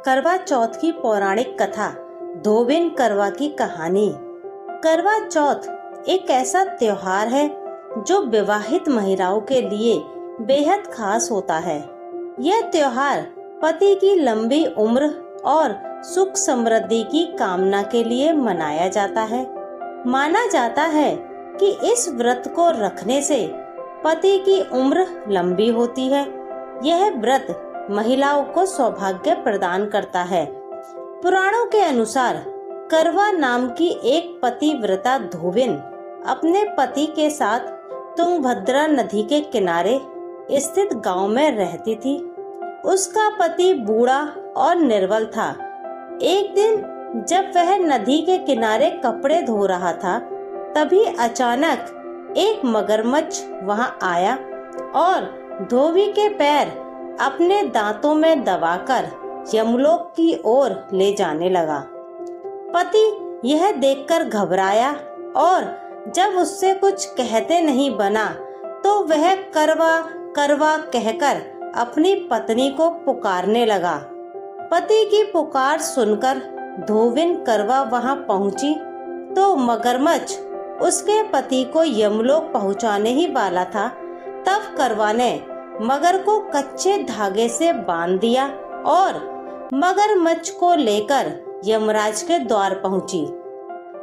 करवा चौथ की पौराणिक कथा धोबिन करवा की कहानी। करवा चौथ एक ऐसा त्योहार है जो विवाहित महिलाओं के लिए बेहद खास होता है। यह त्योहार पति की लंबी उम्र और सुख समृद्धि की कामना के लिए मनाया जाता है। माना जाता है कि इस व्रत को रखने से पति की उम्र लंबी होती है। यह व्रत महिलाओं को सौभाग्य प्रदान करता है। पुराणों के अनुसार करवा नाम की एक पतिव्रता धोबिन अपने पति के साथ तुंगभद्रा नदी के किनारे स्थित गांव में रहती थी। उसका पति बूढ़ा और निर्बल था। एक दिन जब वह नदी के किनारे कपड़े धो रहा था, तभी अचानक एक मगरमच्छ वहां आया और धोबी के पैर अपने दांतों में दबाकर यमलोक की ओर ले जाने लगा। पति यह देखकर घबराया और जब उससे कुछ कहते नहीं बना तो वह करवा करवा कहकर अपनी पत्नी को पुकारने लगा। पति की पुकार सुनकर धोबिन करवा वहां पहुंची तो मगरमच्छ उसके पति को यमलोक पहुंचाने ही वाला था। तब करवा ने मगर को कच्चे धागे से बांध दिया और मगरमच्छ को लेकर यमराज के द्वार पहुंची।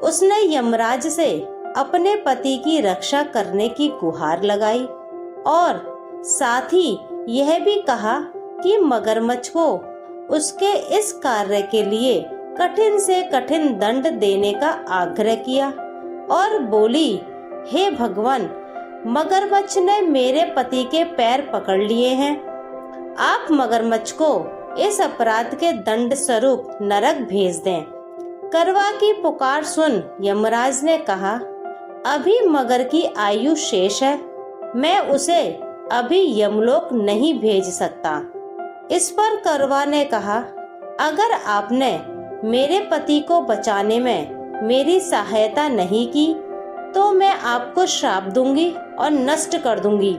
उसने यमराज से अपने पति की रक्षा करने की गुहार लगाई और साथ ही यह भी कहा कि मगरमच्छ को उसके इस कार्य के लिए कठिन से कठिन दंड देने का आग्रह किया और बोली, हे भगवान, मगरमच्छ ने मेरे पति के पैर पकड़ लिए हैं। आप मगरमच्छ को इस अपराध के दंड स्वरूप नरक भेज दें। करवा की पुकार सुन यमराज ने कहा, अभी मगर की आयु शेष है, मैं उसे अभी यमलोक नहीं भेज सकता। इस पर करवा ने कहा, अगर आपने मेरे पति को बचाने में मेरी सहायता नहीं की तो मैं आपको श्राप दूंगी और नष्ट कर दूंगी।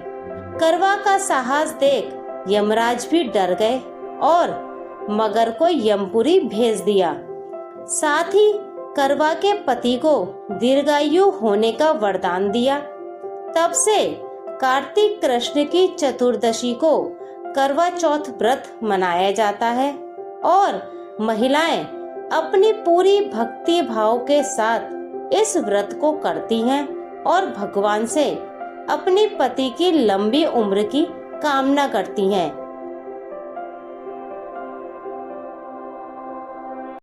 करवा का साहस देख यमराज भी डर गए और मगर को यमपुरी भेज दिया। साथ ही करवा के पति को दीर्घायु होने का वरदान दिया। तब से कार्तिक कृष्ण की चतुर्दशी को करवा चौथ व्रत मनाया जाता है और महिलाएं अपनी पूरी भक्ति भाव के साथ इस व्रत को करती हैं और भगवान से अपने पति की लंबी उम्र की कामना करती हैं।